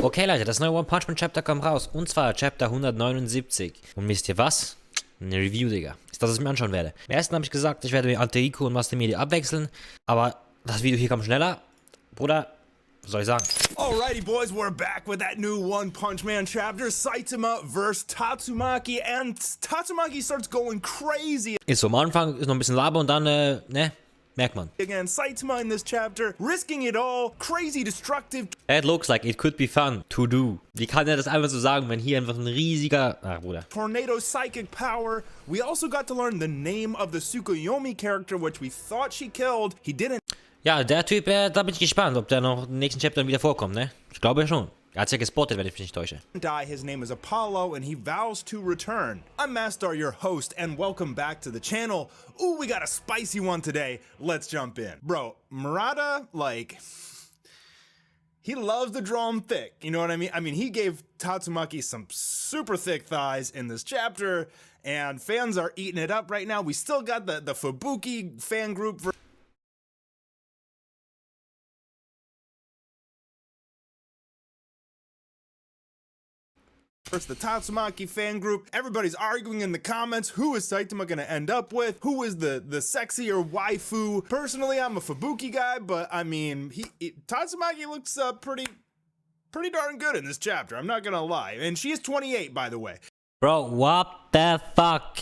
Okay, Leute, das neue OnePunchMan Chapter kommt raus. Und zwar Chapter 179. Und wisst ihr was? Eine Review, Digga. Ist das, was ich mir anschauen werde. Im ersten habe ich gesagt, ich werde mir Alter und Mastermedia abwechseln. Aber das Video hier kommt schneller. Bruder, was soll ich sagen? Alrighty, boys, we're back with that new OnePunchMan chapter, Saitama vs. Tatsumaki, and Tatsumaki starts going crazy. Ist so, am Anfang ist noch ein bisschen Laber und dann, ne? Merkt man. Again, Saitama in this chapter, risking it all, crazy, destructive. It looks like it could be fun to do. Wie kann er das einfach so sagen, wenn hier einfach ein riesiger... Ach, Bruder. Tornado psychic power. We also got to learn the name of the Tsukuyomi character, which we thought she killed. He didn't. Ja, der Typ, da bin ich gespannt, ob der noch im nächsten Chapter wieder vorkommt, ne? Ich glaube schon. Er hat's ja gespottet, wenn ich mich nicht täusche. His name is Apollo, and he vows to return. I'm Mastar, your host, and welcome back to the channel. Ooh, we got a spicy one today. Let's jump in. Bro, Murata, like, he loves to draw him thick. You know what I mean? I mean, he gave Tatsumaki some super thick thighs in this chapter, and fans are eating it up right now. We still got the Fubuki fan group. Versus the Tatsumaki fan group. Everybody's arguing in the comments. Who is Saitama gonna end up with? Who is the sexier waifu? Personally, I'm a Fubuki guy, but I mean, Tatsumaki looks pretty darn good in this chapter. I'm not gonna lie. And she is 28, by the way. Bro, what the fuck?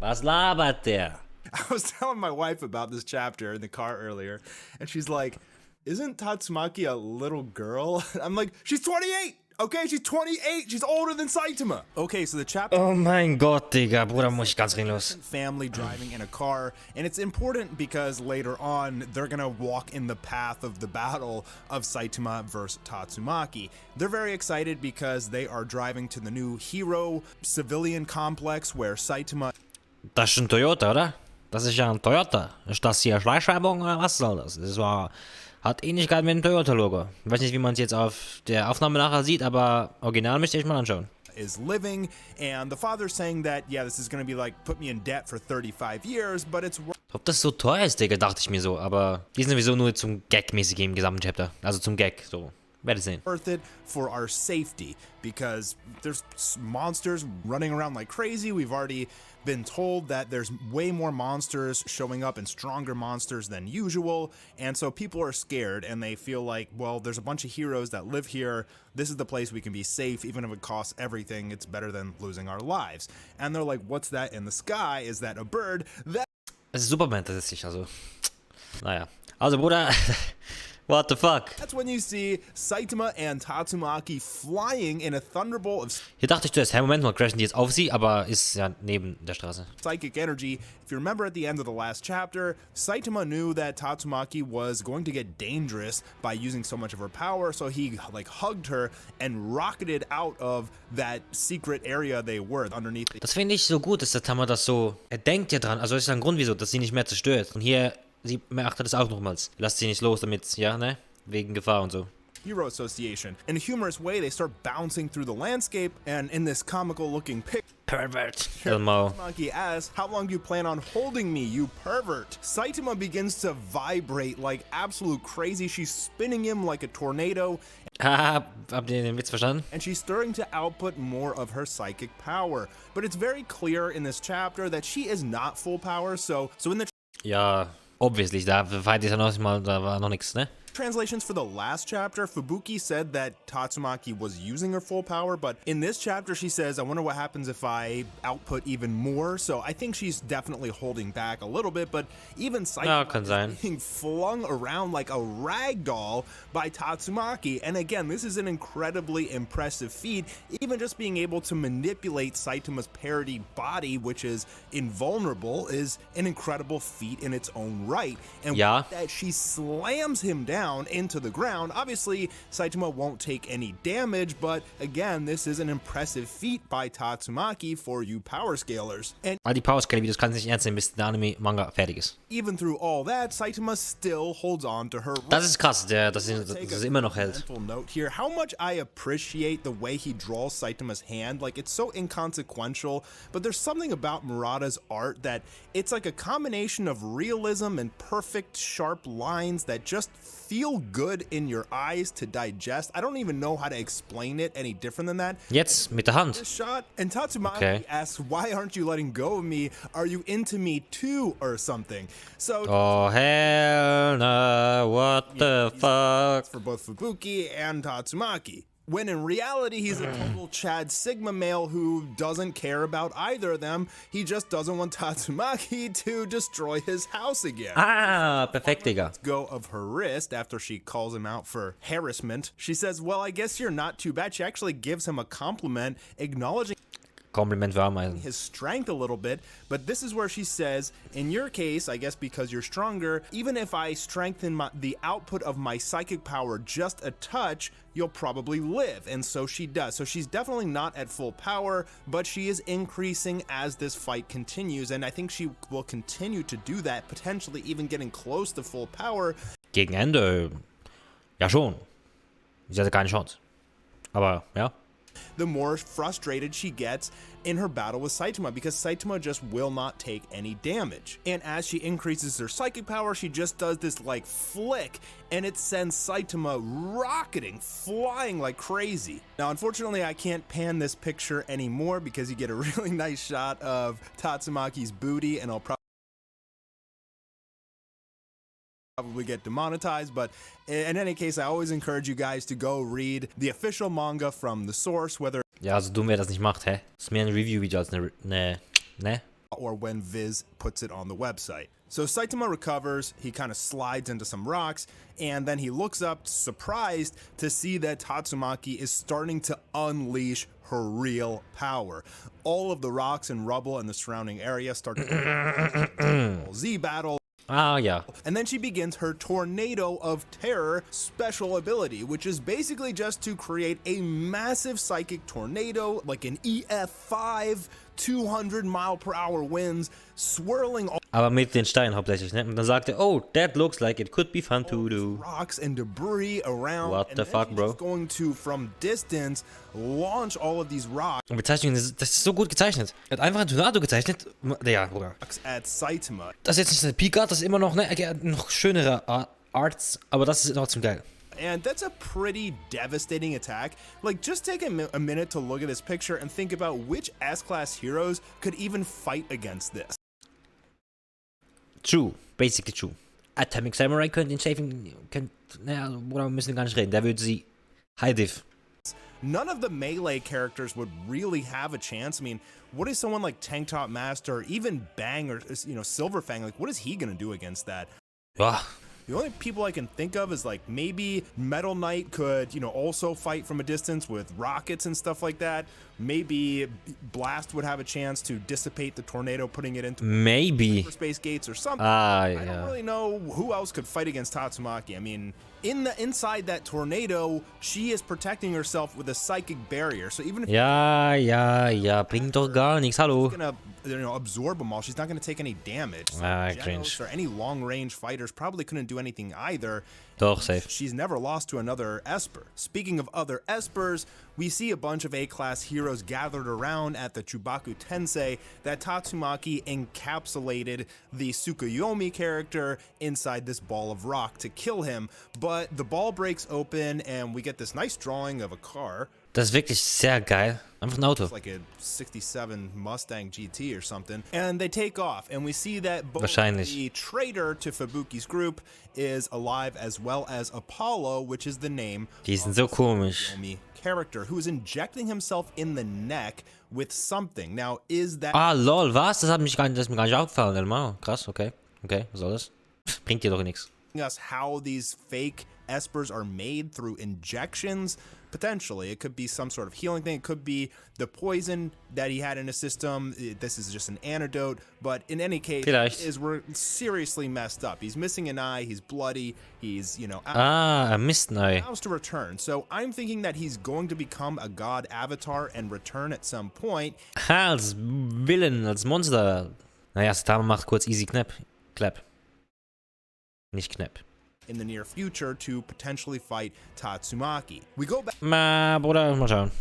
Was labert der? I was telling my wife about this chapter in the car earlier, and she's like, "Isn't Tatsumaki a little girl?" I'm like, "She's 28." Okay, she's 28. She's older than Saitama. Okay, so the chapter. Oh mein Gott, Digga, Bruder, muss ich ganz ringlos. Family driving in a car, and it's important because later on they're gonna walk in the path of the battle of Saitama versus Tatsumaki. They're very excited because they are driving to the new Hero civilian complex where Saitama. Das ist ein Toyota, oder? Das ist ja ein Toyota. Ist das hier Schleichwerbung oder was soll das? Hat Ähnlichkeit mit dem Toyota-Logo. Ich weiß nicht, wie man es jetzt auf der Aufnahme nachher sieht, aber original müsst ihr euch mal anschauen. Is living, and the father's saying that, yeah, this is gonna be like, put me in debt for 35 years, but it's... Ob das so teuer ist, Digga, dachte ich mir so, aber die sind sowieso nur zum Gag-mäßig im gesamten Chapter. Also zum Gag, so. Werdet sehen. Worth it for our safety, because there's monsters running around like crazy. We've already been told that there's way more monsters showing up and stronger monsters than usual, and so people are scared and they feel like, well, there's a bunch of heroes that live here. This is the place we can be safe, even if it costs everything. It's better than losing our lives. And they're like, what's that in the sky? Is that a bird? Es ist Superman, das ist sicher so. Naja. Also, Bruder, what the fuck? That's when you see Saitama and Tatsumaki flying in a thunderbolt of... Hier dachte ich zuerst, hey, Moment mal, crashen die jetzt auf sie, aber ist ja neben der Straße. Psychic energy. If you remember at the end of the last chapter, Saitama knew that Tatsumaki was going to get dangerous by using so much of her power, so he like hugged her and rocketed out of that secret area they were underneath. Das finde ich so gut, dass der Tama das so... Er denkt ja dran, also das ist ein Grund, wieso, dass sie nicht mehr zerstört. Und hier... Sie beachtet es auch nochmals. Lasst sie nicht los damit, ja, ne? Wegen Gefahr und so. Hero Association. In a humorous way, they start bouncing through the landscape, and in this comical-looking picture, Pervert. Tatsumaki asks, "How long do you plan on holding me, you pervert?" Saitama begins to vibrate like absolute crazy. She's spinning him like a tornado. Haha, habt ihr den Witz verstanden? And she's starting to output more of her psychic power. But it's very clear in this chapter that she is not full power, so in the... Ja, obviously, da weit ist ja noch mal, da war noch nichts, ne? Translations for the last chapter, Fubuki said that Tatsumaki was using her full power, but in this chapter she says, I wonder what happens if I output even more, so I think she's definitely holding back a little bit, but even Saitama is being flung around like a rag doll by Tatsumaki, and again, this is an incredibly impressive feat, even just being able to manipulate Saitama's parodied body, which is invulnerable, is an incredible feat in its own right, and with that she slams him down into the ground. Obviously, Saitama won't take any damage, but again, this is an impressive feat by Tatsumaki for you power scalers. And die Power-Scale-Videos kannst du nicht ernst nehmen, bis der Anime-Manga fertig ist. Even through all that, Saitama still holds on to her. Das ist krass, dass sie immer noch hält. Note here, how much I appreciate the way he draws Saitama's hand. Like, it's so inconsequential, but there's something about Murata's art that it's like a combination of realism and perfect, sharp lines that just feel good in your eyes to digest. I don't even know how to explain it any different than that. Jetzt mit der Hand. This shot, and Tatsumaki Okay. asks, "Why aren't you letting go of me? Are you into me too, or something?" So, Oh hell no, what the fuck? for both Fubuki and Tatsumaki. When in reality, he's a total Chad Sigma male who doesn't care about either of them. He just doesn't want Tatsumaki to destroy his house again. Ah, perfekt, Digga. Go of her wrist after she calls him out for harassment. She says, "Well, I guess you're not too bad." She actually gives him a compliment, acknowledging Kompliment für Ameisen. his strength a little bit, but this is where she says, in your case, I guess because you're stronger, even if I strengthen the output of my psychic power just a touch, you'll probably live. And so she does. So she's definitely not at full power, but she is increasing as this fight continues, and I think she will continue to do that, potentially even getting close to full power. Gegen Ende, ja schon. Sie hatte keine Chance. Aber, ja. The more frustrated she gets in her battle with Saitama, because Saitama just will not take any damage. And as she increases her psychic power, she just does this like flick, and it sends Saitama rocketing, flying like crazy. Now, unfortunately, I can't pan this picture anymore because you get a really nice shot of Tatsumaki's booty, and I'll probably get demonetized, but in any case, I always encourage you guys to go read the official manga from the source, whether Ja, also dumm, wer das nicht macht, hä? Ist mehr ein Review-Video als ne? or when Viz puts it on the website. So Saitama recovers, he kind of slides into some rocks, and then he looks up, surprised to see that Tatsumaki is starting to unleash her real power. All of the rocks and rubble in the surrounding area start to Z battle. Ah, ja. And then she begins her Tornado of Terror special ability, which is basically just to create a massive psychic tornado, like an EF5, 200 mile per hour winds, swirling all Aber mit den Steinen hauptsächlich, ne? Und dann sagt er, oh, that looks like it could be fun to do. rocks and debris around. What and the then fuck, she's bro? just going to, from distance, launch all of these rocks Und Bezeichnung, das ist so gut gezeichnet. Er hat einfach einen Tornado gezeichnet. Ja, Bruder. at Saitama. Das ist jetzt nicht eine Peak-Art, das ist immer noch, ne? Noch schönere Arts, aber das ist trotzdem geil. And that's a pretty devastating attack. Like, just take a minute to look at this picture and think about which S-Class heroes could even fight against this. True, basically true. Atomic Samurai könnte ihn safen, naja, Bruder, wir müssen gar nicht reden. Der würde sie High Div. None of the melee characters would really have a chance. I mean, what is someone like Tank Top Master, or even Bang, or, you know, Silverfang, like, what is he gonna do against that? Ja, The only people I can think of is like maybe Metal Knight could, you know, also fight from a distance with rockets and stuff like that. Maybe Blast would have a chance to dissipate the tornado, putting it into maybe. space gates or something. Ah, I don't ja. really know who else could fight against Tatsumaki. I mean, inside that tornado, she is protecting herself with a psychic barrier. So even if Ja, bringt doch gar nichts, hallo. she's gonna, you know, absorb them all, she's not gonna take any damage. So Ah, Genos cringe. or any long-range fighters probably couldn't do anything either. Doch, safe. She's never lost to another Esper. Speaking of other Espers, we see a bunch of A-class heroes gathered around at the Chubaku Tensei that Tatsumaki encapsulated the Tsukuyomi character inside this ball of rock to kill him, but the ball breaks open and we get this nice drawing of a car. Das ist wirklich sehr geil. Einfach ein Auto. It's like a 67 Mustang GT or something. And they take off, and we see that both Wahrscheinlich. the traitor to Fubuki's group is alive, as well as Apollo, which is the name Die sind so komisch. Yomi character, who is injecting himself in the neck with something. Now, is that Ah, lol, was? Das ist mir gar nicht aufgefallen. Elmar. Krass, okay. Okay, was soll das? Bringt dir doch nichts. us how these fake espers are made through injections? Potentially. It could be some sort of healing thing. It could be the poison that he had in his system. This is just an antidote. But in any case, Vielleicht. we're seriously messed up. He's missing an eye. He's bloody. He's, you know, Ah, Mist, neu. allows to return. So I'm thinking that he's going to become a god avatar and return at some point. Als Villain, als Monster. Naja, Saitama macht kurz easy Clap. Nicht Knapp. In the near future to potentially fight Tatsumaki. We go back Bruder, mal schauen.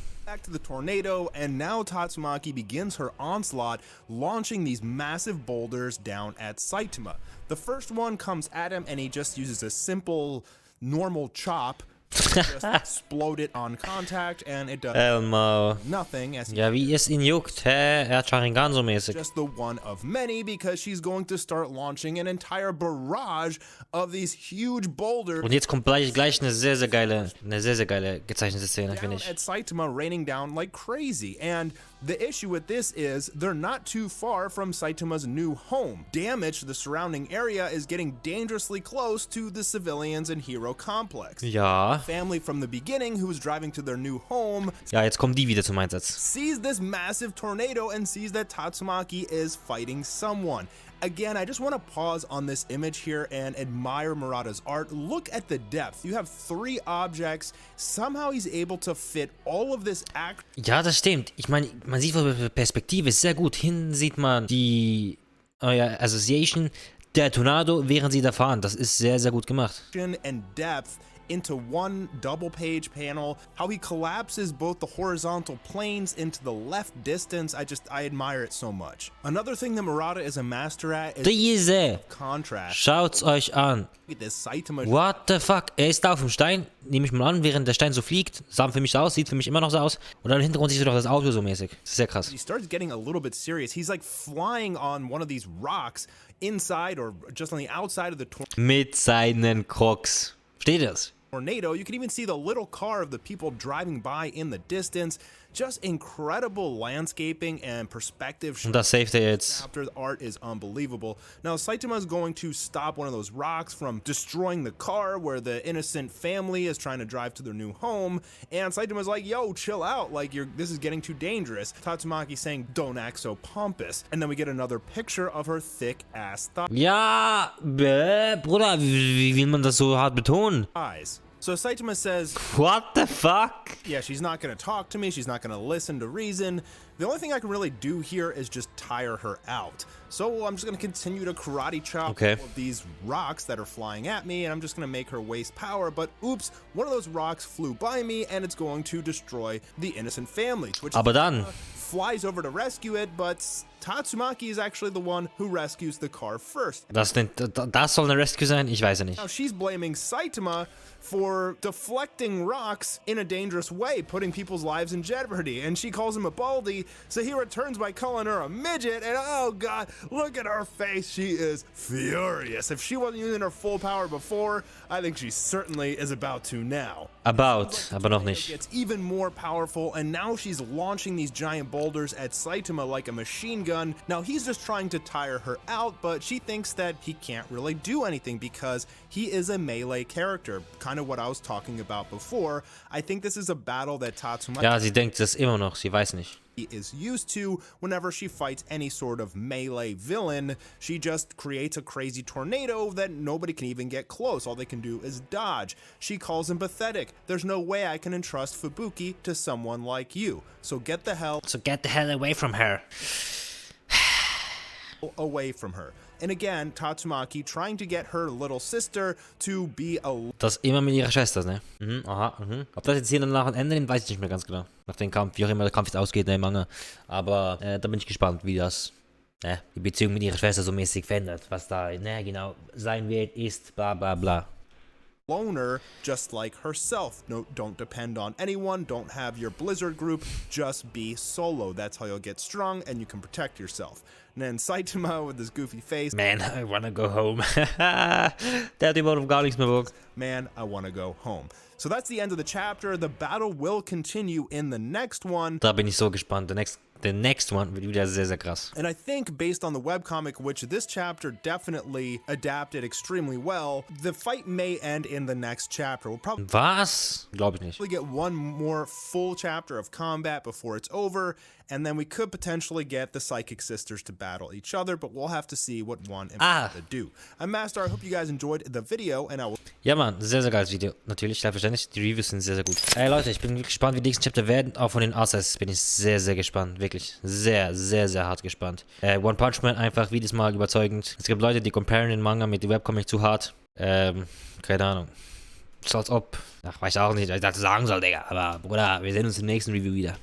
to the tornado, and now Tatsumaki begins her onslaught, launching these massive boulders down at Saitama. The first one comes at him, and he just uses a simple normal chop. Just explode it on contact and it does nothing as Ja, wie es ihn juckt, hä? Er hat Sharingan so mäßig. just the one of many because she's going to start launching an entire barrage of these huge boulders. Und jetzt kommt gleich eine sehr, sehr geile gezeichnete Szene, finde ich. At Saitama raining down like crazy, and the issue with this is they're not too far from Saitama's new home. Damage to the surrounding area is getting dangerously close to the civilians and hero complex. Ja. Family from the beginning who's driving to their new home Ja, jetzt kommen die wieder zum Einsatz. sees this massive tornado and sees that Tatsumaki is fighting someone. Again, I just want to pause on this image here and admire Murata's art. Look at the depth. You have 3 objects. Somehow he's able to fit all of this action. Ja, das stimmt. Ich meine, man sieht von der Perspektive ist sehr gut. Hinten sieht man die Association, der Tornado, während sie da fahren. Das ist sehr, sehr gut gemacht. And depth into one double page panel, how he collapses both the horizontal planes into the left distance. I admire it so much. Another thing that Murata is a master at is Diese! contrast. Schaut's euch an. This Saitama What the fuck? Er ist da auf dem Stein, nehme ich mal an, während der Stein so fliegt. Sah für mich so aus, sieht für mich immer noch so aus. Und dann im Hintergrund siehst du doch das Auto so mäßig. Das ist sehr krass. he starts getting a little bit serious. He's like flying on one of these rocks inside or just on the outside of the Mit seinen Crocs. Steht das? tornado. You can even see the little car of the people driving by in the distance. Just incredible landscaping and perspective. Und das saved er jetzt. Chapter, the art is unbelievable. Now Saitama is going to stop one of those rocks from destroying the car where the innocent family is trying to drive to their new home, and Saitama's like, yo, chill out, like this is getting too dangerous. Tatsumaki saying, don't act so pompous. And then we get another picture of her thick ass Ja, Bruder, wie will man das so hart betonen? thighs. So Saitama says, What the fuck? yeah, she's not going to talk to me. She's not going to listen to reason. The only thing I can really do here is just tire her out. So I'm just going to continue to karate chop all of these rocks that are flying at me, and I'm just going to make her waste power. But oops, one of those rocks flew by me, and it's going to destroy the innocent family. Which Aber dann flies over to rescue it, but Tatsumaki is actually the one who rescues the car first. das soll eine Rescue sein? Ich weiß ja nicht. Now she's blaming Saitama for deflecting rocks in a dangerous way, putting people's lives in jeopardy, and she calls him a baldy, so he returns by calling her a midget, and oh god, look at her face, she is furious. If she wasn't using her full power before, I think she certainly is about to now. Aber noch It nicht. gets even more powerful, and now she's launching these giant boulders at Saitama like a machine gun. Now he's just trying to tire her out, but she thinks that he can't really do anything because he is a melee character, kind of what I was talking about before. I think this is a battle that Tatsumaki Ja, sie denkt das immer noch, sie weiß nicht. is used to whenever she fights any sort of melee villain. She just creates a crazy tornado that nobody can even get close. All they can do is dodge. She calls him pathetic. There's no way I can entrust Fubuki to someone like you. So get the hell away from her. away from her. And again, Tatsumaki trying to get her little sister to be a... Das immer mit ihrer Schwester, ne? Ob das jetzt hier danach ein Ende nimmt, weiß ich nicht mehr ganz genau. Nach dem Kampf, wie auch immer der Kampf jetzt ausgeht, ne, im Manga. Aber da bin ich gespannt, wie das die Beziehung mit ihrer Schwester so mäßig verändert. Was da, genau sein wird, ist, bla bla bla. Loner, just like herself. No, don't depend on anyone. Don't have your Blizzard group. Just be solo. That's how you'll get strong and you can protect yourself. And then Saitama with this goofy face. Man, I wanna go home. Der hat überhaupt gar nichts mehr Bock. Man, I wanna go home. So that's the end of the chapter. The battle will continue in the next one. Da bin ich so gespannt. The next one wird wieder sehr, sehr krass. And I think based on the webcomic, which this chapter definitely adapted extremely well, the fight may end in the next chapter. We'll probably Glaube ich nicht. get one more full chapter of combat before it's over, and then we could potentially get the Psychic Sisters to battle each other, but we'll have to see what one and to do. I'm Master, I hope you guys enjoyed the video, and I will... Ja, Mann, sehr, sehr geiles Video. Natürlich, selbstverständlich. Die Reviews sind sehr, sehr gut. Ey, Leute, ich bin wirklich gespannt, wie die nächsten Chapter werden. Auch von den Artsize bin ich sehr, sehr gespannt. Wirklich sehr, sehr, sehr hart gespannt. OnePunchMan einfach jedes Mal überzeugend. Es gibt Leute, die comparen den Manga mit dem Webcomic zu hart. Keine Ahnung. So als ob. Ach, weiß ich auch nicht, was ich dazu sagen soll, Digga. Aber, Bruder, wir sehen uns im nächsten Review wieder.